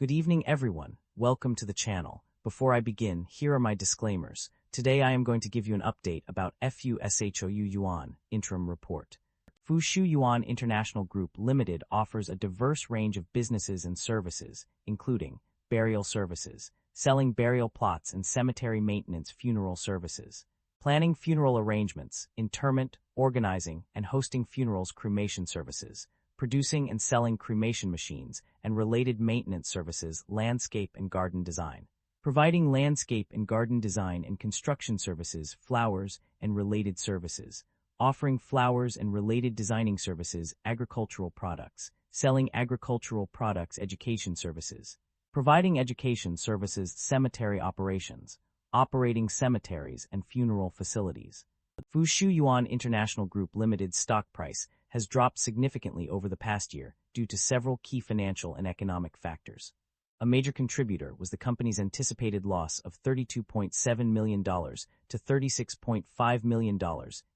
Good evening, everyone. Welcome to the channel. Before I begin, here are my disclaimers. Today I am going to give you an update about FU SHOU Yuan interim report. FU SHOU Yuan International Group Limited offers a diverse range of businesses and services, including burial services, selling burial plots and cemetery maintenance funeral services, planning funeral arrangements, interment, organizing, and hosting funerals cremation services, producing and selling cremation machines and related maintenance services, landscape and garden design, providing landscape and garden design and construction services, flowers and related services, offering flowers and related designing services, agricultural products, selling agricultural products, education services, providing education services, cemetery operations, operating cemeteries and funeral facilities. FU SHOU Yuan International Group Limited's stock price has dropped significantly over the past year due to several key financial and economic factors. A major contributor was the company's anticipated loss of $32.7 million to $36.5 million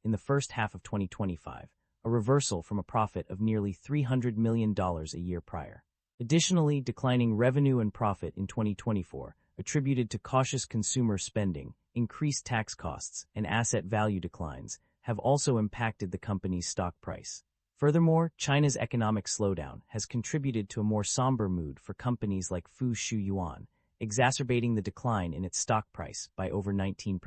in the first half of 2025, a reversal from a profit of nearly $300 million a year prior. Additionally, declining revenue and profit in 2024, attributed to cautious consumer spending, increased tax costs, and asset value declines, have also impacted the company's stock price. Furthermore, China's economic slowdown has contributed to a more somber mood for companies like FU SHOU Yuan, exacerbating the decline in its stock price by over 19%.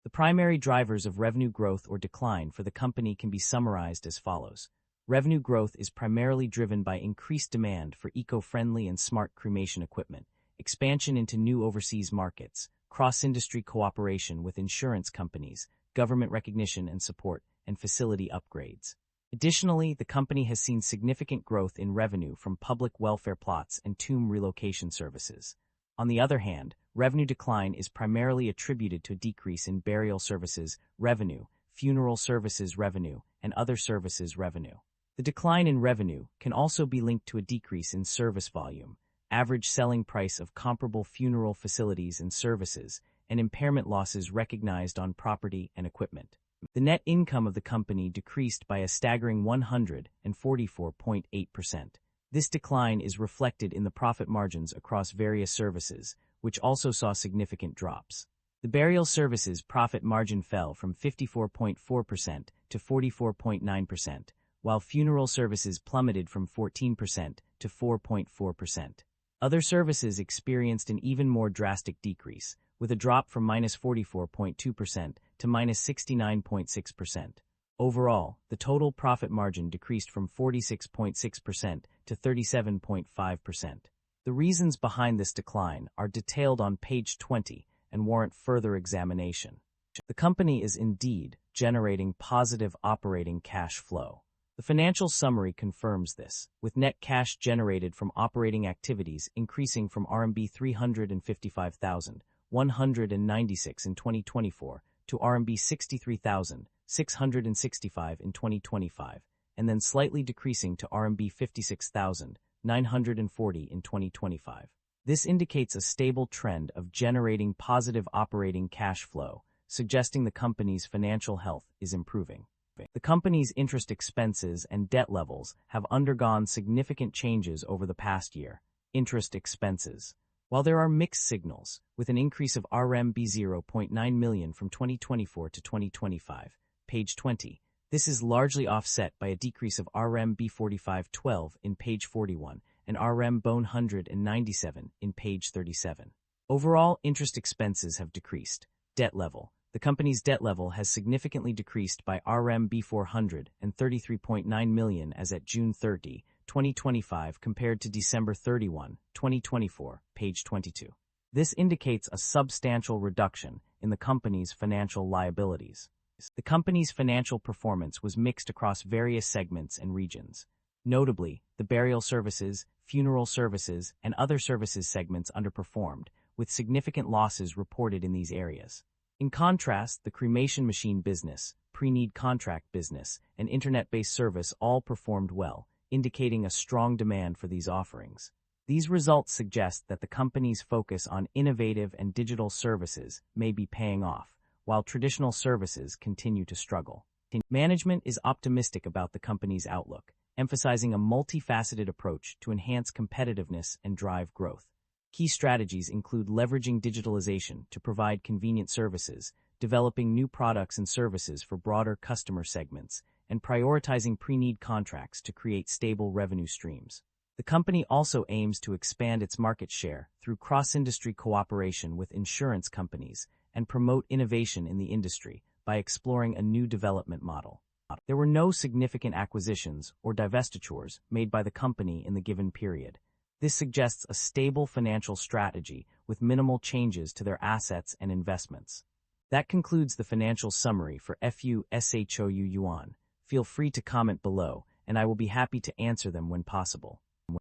The primary drivers of revenue growth or decline for the company can be summarized as follows. Revenue growth is primarily driven by increased demand for eco-friendly and smart cremation equipment, expansion into new overseas markets, cross-industry cooperation with insurance companies, government recognition and support, and facility upgrades. Additionally, the company has seen significant growth in revenue from public welfare plots and tomb relocation services. On the other hand, revenue decline is primarily attributed to a decrease in burial services revenue, funeral services revenue, and other services revenue. The decline in revenue can also be linked to a decrease in service volume, average selling price of comparable funeral facilities and services, and impairment losses recognized on property and equipment. The net income of the company decreased by a staggering 144.8%. This decline is reflected in the profit margins across various services, which also saw significant drops. The burial services profit margin fell from 54.4% to 44.9%, while funeral services plummeted from 14% to 4.4%. Other services experienced an even more drastic decrease, with a drop from -44.2% to -69.6%. Overall, the total profit margin decreased from 46.6% to 37.5%. The reasons behind this decline are detailed on page 20 and warrant further examination. The company is indeed generating positive operating cash flow. The financial summary confirms this, with net cash generated from operating activities increasing from RMB 355,196 in 2024 to RMB 63,665 in 2025, and then slightly decreasing to RMB 56,940 in 2025. This indicates a stable trend of generating positive operating cash flow, suggesting the company's financial health is improving. The company's interest expenses and debt levels have undergone significant changes over the past year. Interest expenses. While there are mixed signals, with an increase of RMB 0.9 million from 2024 to 2025, page 20, this is largely offset by a decrease of RMB 4512 in page 41 and RMB 197 in page 37. Overall, interest expenses have decreased. Debt level. The company's debt level has significantly decreased by RMB 433.9 million as at June 30, 2025 compared to December 31, 2024, page 22. This indicates a substantial reduction in the company's financial liabilities. The company's financial performance was mixed across various segments and regions. Notably, the burial services, funeral services, and other services segments underperformed, with significant losses reported in these areas. In contrast, the cremation machine business, pre-need contract business, and internet-based service all performed well, indicating a strong demand for these offerings. These results suggest that the company's focus on innovative and digital services may be paying off, while traditional services continue to struggle. Management is optimistic about the company's outlook, emphasizing a multifaceted approach to enhance competitiveness and drive growth. Key strategies include leveraging digitalization to provide convenient services, developing new products and services for broader customer segments, and prioritizing pre-need contracts to create stable revenue streams. The company also aims to expand its market share through cross-industry cooperation with insurance companies and promote innovation in the industry by exploring a new development model. There were no significant acquisitions or divestitures made by the company in the given period. This suggests a stable financial strategy with minimal changes to their assets and investments. That concludes the financial summary for FU SHOU Yuan. Feel free to comment below, and I will be happy to answer them when possible.